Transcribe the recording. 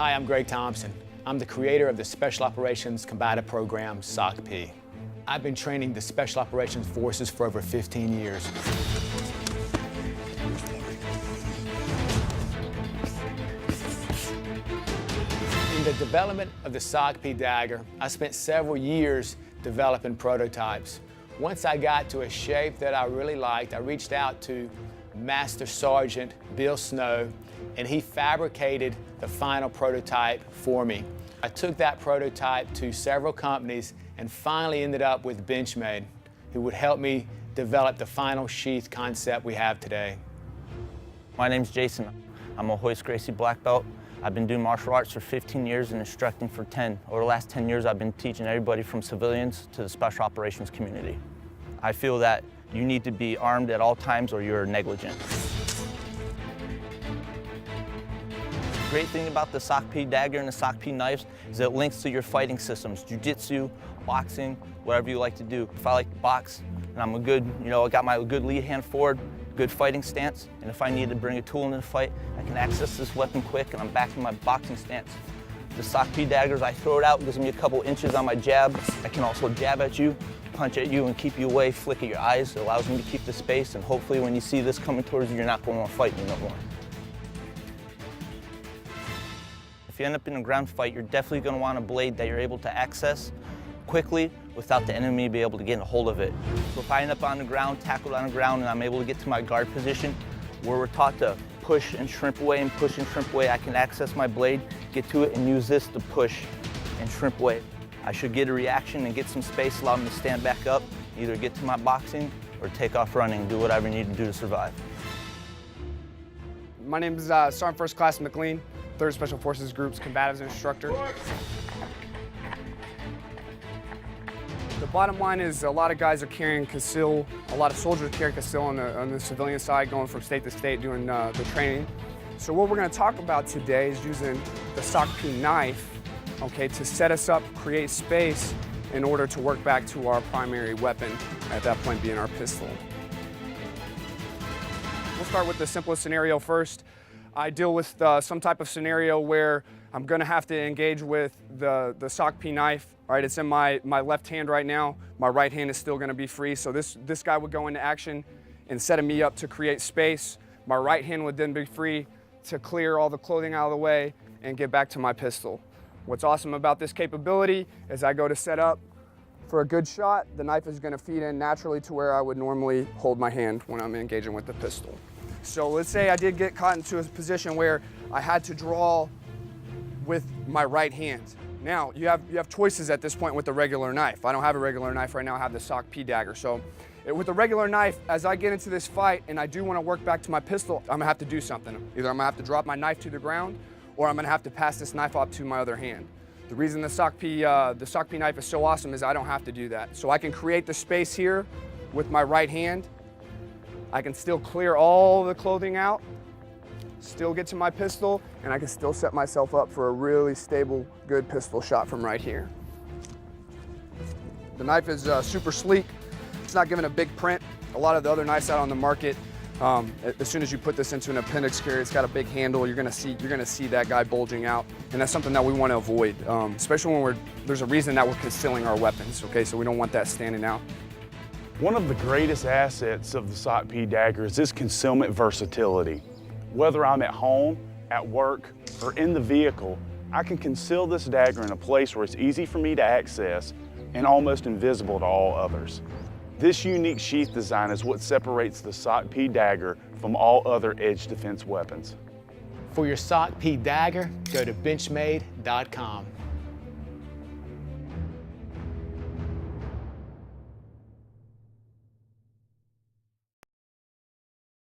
Hi, I'm Greg Thompson. I'm the creator of the Special Operations Combative Program, SOCP. I've been training the Special Operations Forces for over 15 years. In the development of the SOCP Dagger, I spent several years developing prototypes. Once I got to a shape that I really liked, I reached out to Master Sergeant Bill Snow, and he fabricated the final prototype for me. I took that prototype to several companies and finally ended up with Benchmade, who would help me develop the final sheath concept we have today. My name's Jason. I'm a Hoist Gracie black belt. I've been doing martial arts for 15 years and instructing for 10. Over the last 10 years, I've been teaching everybody from civilians to the special operations community. I feel that you need to be armed at all times or you're negligent. The great thing about the SOCP Dagger and the SOCP knives is it links to your fighting systems, jiu-jitsu, boxing, whatever you like to do. If I like to box and I'm a good, I got my good lead hand forward, good fighting stance, and if I need to bring a tool into the fight, I can access this weapon quick and I'm back in my boxing stance. The SOCP Daggers, I throw it out, it gives me a couple inches on my jab. I can also jab at you, punch at you, and keep you away, flick at your eyes. It allows me to keep the space, and hopefully when you see this coming towards you, you're not going to want to fight me no more. If you end up in a ground fight, you're definitely going to want a blade that you're able to access quickly without the enemy being able to get a hold of it. So if I end up on the ground, tackled on the ground, and I'm able to get to my guard position, where we're taught to push and shrimp away and push and shrimp away, I can access my blade, get to it, and use this to push and shrimp away. I should get a reaction and get some space, allow me to stand back up, either get to my boxing or take off running, do whatever I need to do to survive. My name is Sergeant First Class McLean, 3rd Special Forces Group's Combatives Instructor. The bottom line is a lot of guys are carrying conceal, a lot of soldiers carry conceal on the civilian side, going from state to state doing the training. So what we're going to talk about today is using the SOCP knife, okay, to set us up, create space in order to work back to our primary weapon, at that point being our pistol. We'll start with the simplest scenario first. I deal with some type of scenario where I'm going to have to engage with the SOCP knife. All right, it's in my left hand right now. My right hand is still going to be free. So this guy would go into action and setting me up to create space. My right hand would then be free to clear all the clothing out of the way and get back to my pistol. What's awesome about this capability is I go to set up for a good shot, the knife is going to feed in naturally to where I would normally hold my hand when I'm engaging with the pistol. So let's say I did get caught into a position where I had to draw with my right hand. Now, you have choices at this point with the regular knife. I don't have a regular knife right now, I have the SOCP Dagger. So with the regular knife, as I get into this fight and I do want to work back to my pistol, I'm gonna have to do something. Either I'm gonna have to drop my knife to the ground or I'm gonna have to pass this knife off to my other hand. The reason the SOCP knife is so awesome is I don't have to do that. So I can create the space here with my right hand. I can still clear all the clothing out, still get to my pistol, and I can still set myself up for a really stable, good pistol shot from right here. The knife is super sleek. It's not giving a big print. A lot of the other knives out on the market, as soon as you put this into an appendix carry, it's got a big handle. You're gonna see that guy bulging out, and that's something that we want to avoid, especially when there's a reason that we're concealing our weapons. Okay, so we don't want that standing out. One of the greatest assets of the SOCP Dagger is its concealment versatility. Whether I'm at home, at work, or in the vehicle, I can conceal this dagger in a place where it's easy for me to access and almost invisible to all others. This unique sheath design is what separates the SOCP Dagger from all other edge defense weapons. For your SOCP Dagger, go to Benchmade.com.